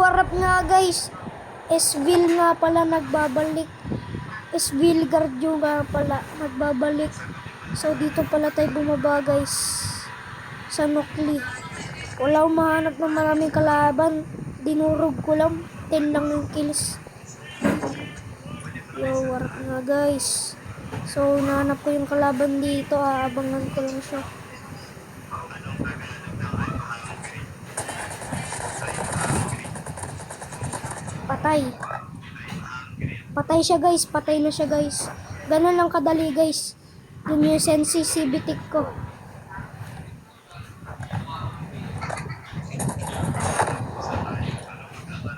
warap nga guys. Esville nga pala nagbabalik. Esville Guardio nga pala nagbabalik. So dito pala tayo bumaba guys. Sa Nukli. Wala akong mahanap ng maraming kalaban. Dinurog ko lang. 10 lang yung kills. Yo, warap nga guys. So nahanap ko yung kalaban dito. Aabangan ko lang siya. Patay. Patay siya guys. Patay na siya guys. Ganun lang kadali guys. Yun yung sensitivity ko.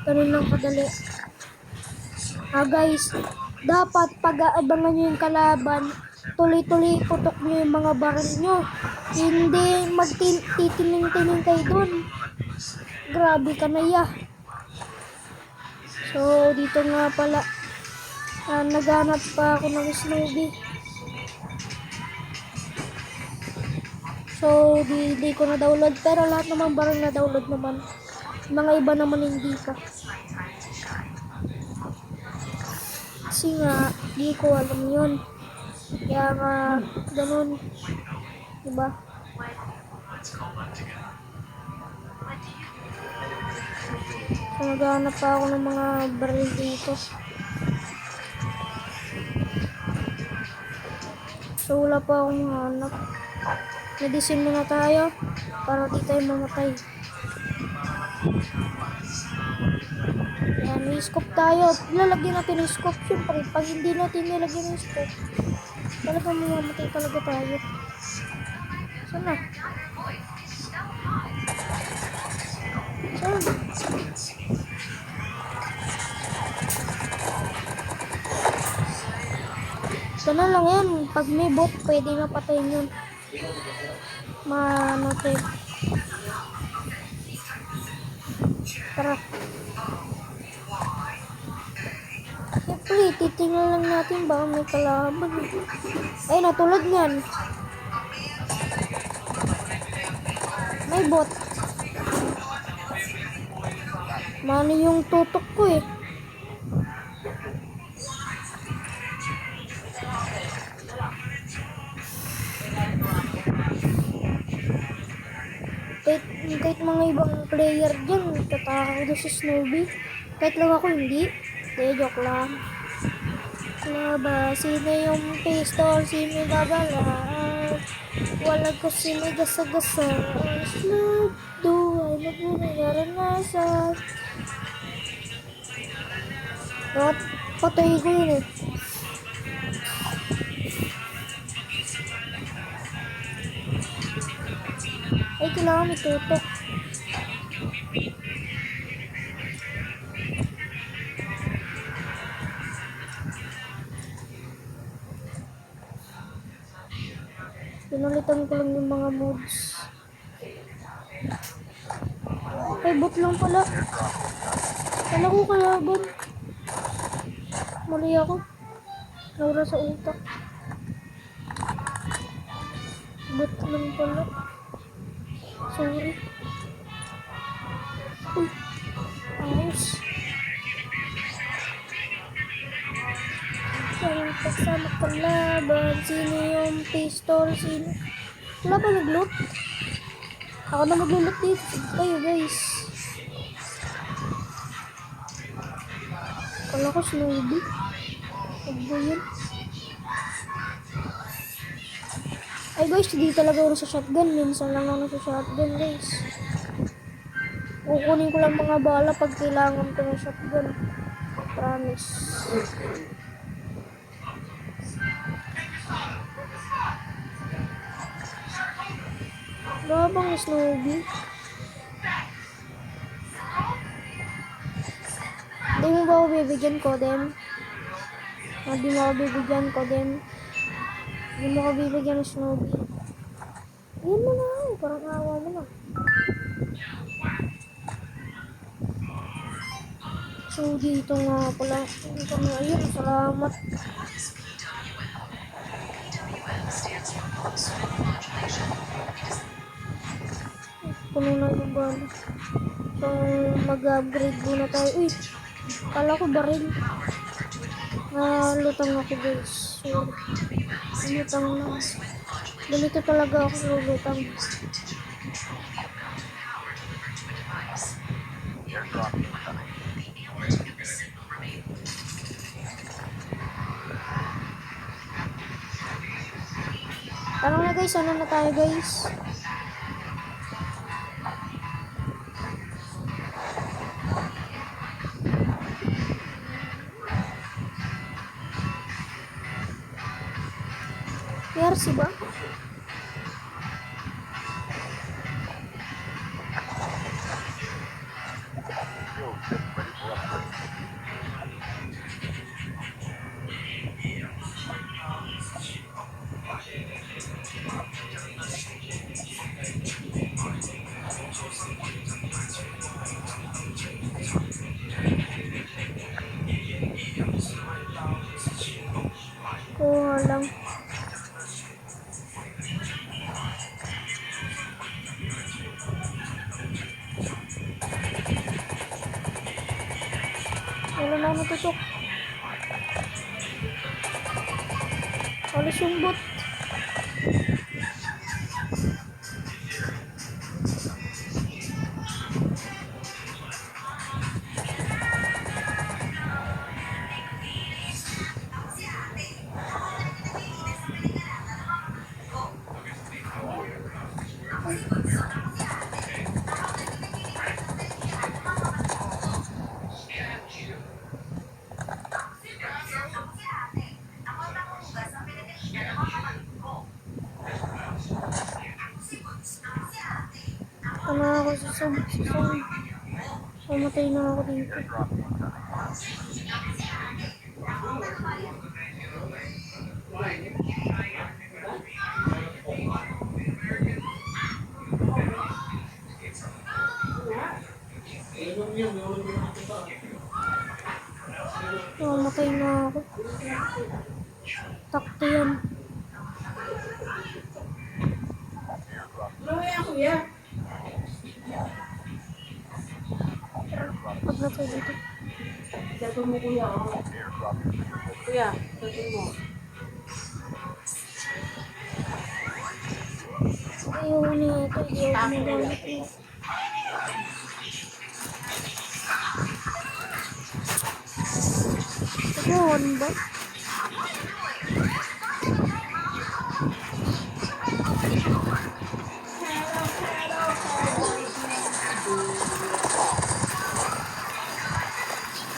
Ganun lang kadali. Guys. Dapat pag-aabangan nyo yung kalaban. Tuloy-tuloy putok nyo yung mga baril nyo. Hindi magtitining-tining kayo dun. Grabe ka na ya. So, dito nga pala, naghanap pa ako ng Snowy. So, di ko na-download. Pero lahat naman barang na-download naman. Mga iba naman hindi pa. Kasi nga, di ko alam yun. Kaya nga, ganun. Diba? So, naghanap pa ako ng mga baril dito. So, wala pa akong hanap. Medicine muna tayo para di tayo mamatay. Yan, may scope tayo. Lalagyan natin yung scope. Siyempre, pag hindi natin nilagyan yung scope, talagang mamamatay talaga tayo. Sana. Sana. Sana lang yan. Pag may bot, pwede mapatayin yun. Manotin. Tara. Siyempre, titingnan lang natin baka may kalaban. Ay, natulad yan. May bot. Mano yung tutok ko eh. Kahit mga ibang player dyan, tatakang doon sa Snowy. Kahit lang ako hindi. Joke lang. Sino yung pistol, sino yung babalaan. Wala ko sino gasa-gasa. Slow do, ay nagpunay-naranasan. Patay ko yun eh. Ay, kailangan may tutok. Pinalitan ko lang yung mga mods. Ay, bot lang pala. Kala ko kalaban. Mali ako. Nawala sa utak. Bot lang pala. Sorry. Uy. Ayos. Ang pagsama kalaban. Sino yung pistol? Sino? Wala ba nag-loot? Ako na mag-loot dito. Kayo guys. Kala ko Snowy. Huwag ba yun? Ay guys, hindi talaga ako sa shotgun. Minsan lang ako sa shotgun guys. Kukunin ko lang mga bala pag kailangan ko ng shotgun. Promise. Wala bang Snowy? Hindi mo ba ako bibigyan ko din? Hindi mo ako bibigyan ko din. Hindi mo ako bibigyan ng Snowy. Yan mo na. Parang awa mo na. So dito nga pala. Ito nga yun. Salamat. Puno na yung bala. So mag-upgrade muna tayo. Uy, kala ko baril. Lutang ako guys. Sorry. Lutang lang. Ganito talaga ako lutang. Tara na guys, sana na tayo guys. PRC ba? Kuha lang. Wala na natutok. Alas yung bot. Tama ako sa sub. Pamatay na ako dito. Pamatay na ako. Takto yan. Pag na tayo dito. Cellphone mo kuya, oh. Kuya, cellphone mo. Ayaw na ito. Ayaw na gamit mo. Tagawan ba?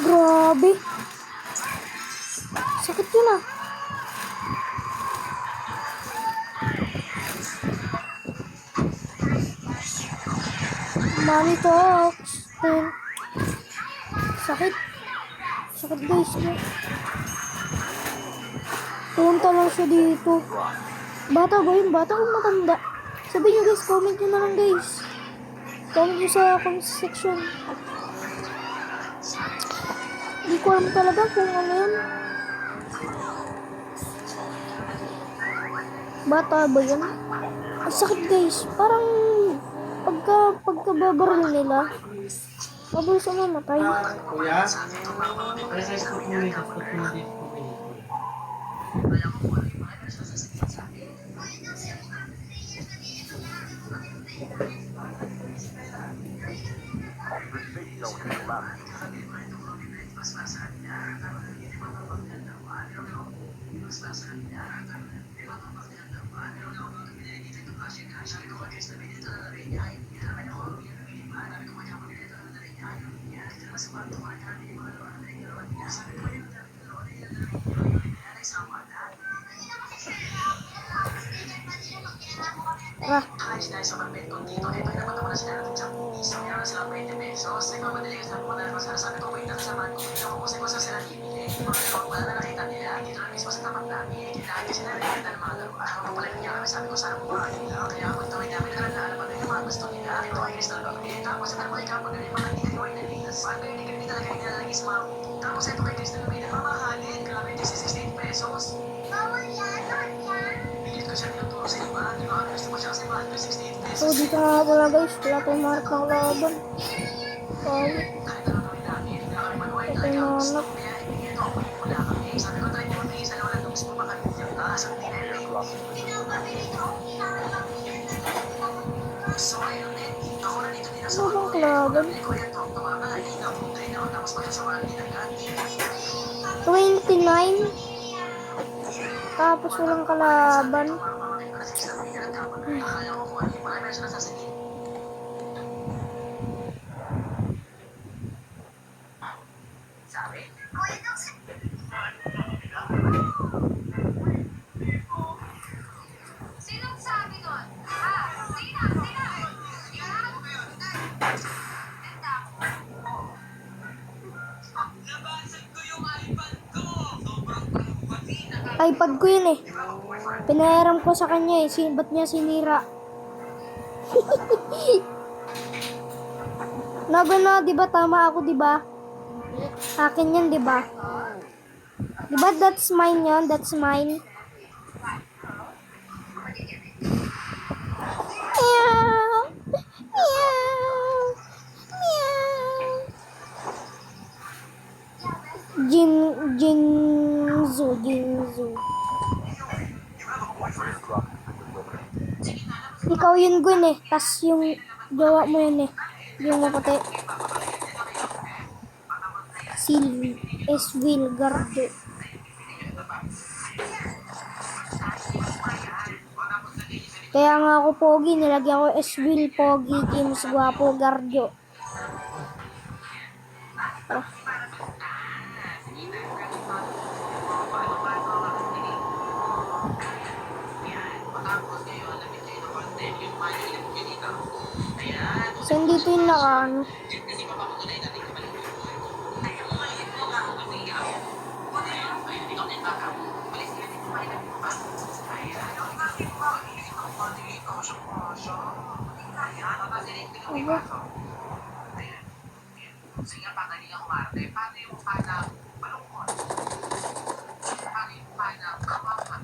Grabe. Sakit yun ah. Money talks. Sakit. Sakit guys. Punta lang siya dito. Bata ba yun? Bata o matanda? Sabihin nyo guys. Comment nyo na lang guys. Comment nyo sa comment section. Hindi ko alam talaga kung ano yan. Bata ba yan? Ang sakit guys. Parang pagkababaril nila, mabilis ang mamatay. Kuya? Ano sa scoop mo rin? Scoop mo din. Tara. Tapos ito kay Crystal may nagmamahalin. Grabe, 16 pesos. Bawal yan, pilit ko siya tinuturo sa iba. Di ba? Gusto ko siya kasi mahal ko 16 pesos. So dito nga pala guys. Wala tayong mark ng laban. Oh, Kahit ano gawin namin, hindi na kami magawa yung ito yung talaga. anak. Kaya ito, wala kami. Sabi ko, try mo mag-iisa na wala nung gusto mo makalimutan ka. Sabi nila, so, ayun din. Ako na dito din sa Ano bang klaban? Ko yan, tumama. Hina akong trainer ako, tapos pagkasamaan din agad. 29? Tapos walang kalaban. Akala ko kung ano yung mga meron sasabihin. Sabi? Sinong sabi nun? Ha? Sino? Nabasag ko yung iPad ko! Sobrang pangkati na iPad ko yun eh. Pinahiram ko sa kanya eh. Ba't niya sinira? Nago na, di ba? Tama ako, di ba? Akin yan, di ba? Di ba that's mine yan? That's mine. Meow. Meow. Meow. Jinzu. Ikaw yun, Gwen eh. Tas yung jowa mo yun eh. Yung maputi. Sylvie. Esville Gardo. Kaya nga ako pogi. Nilagyan ko Esville Pogi. James Guapo Gardo. Ah. So, dito yung nakaano. Aba. Sige, pagaling ako Marte. Paano yung panang malungkot? Paano yung panang kawawa?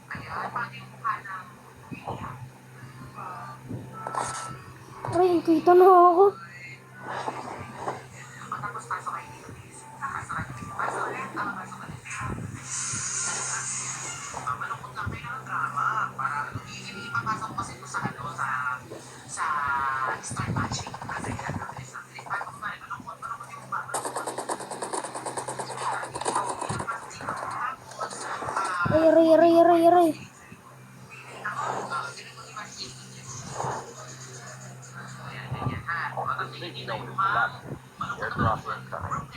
Ayan, paano yung panang Aray, kita na ako. matapos pasok kayo dito, please. Pasok ulit, pasok ulit. Malungkot lang kayo ng drama. Para ipapasok ko kasi ito sa sa start matching. Kasi paano ko ba? Malungkot yung malungkot. Aray. Airdrop incoming.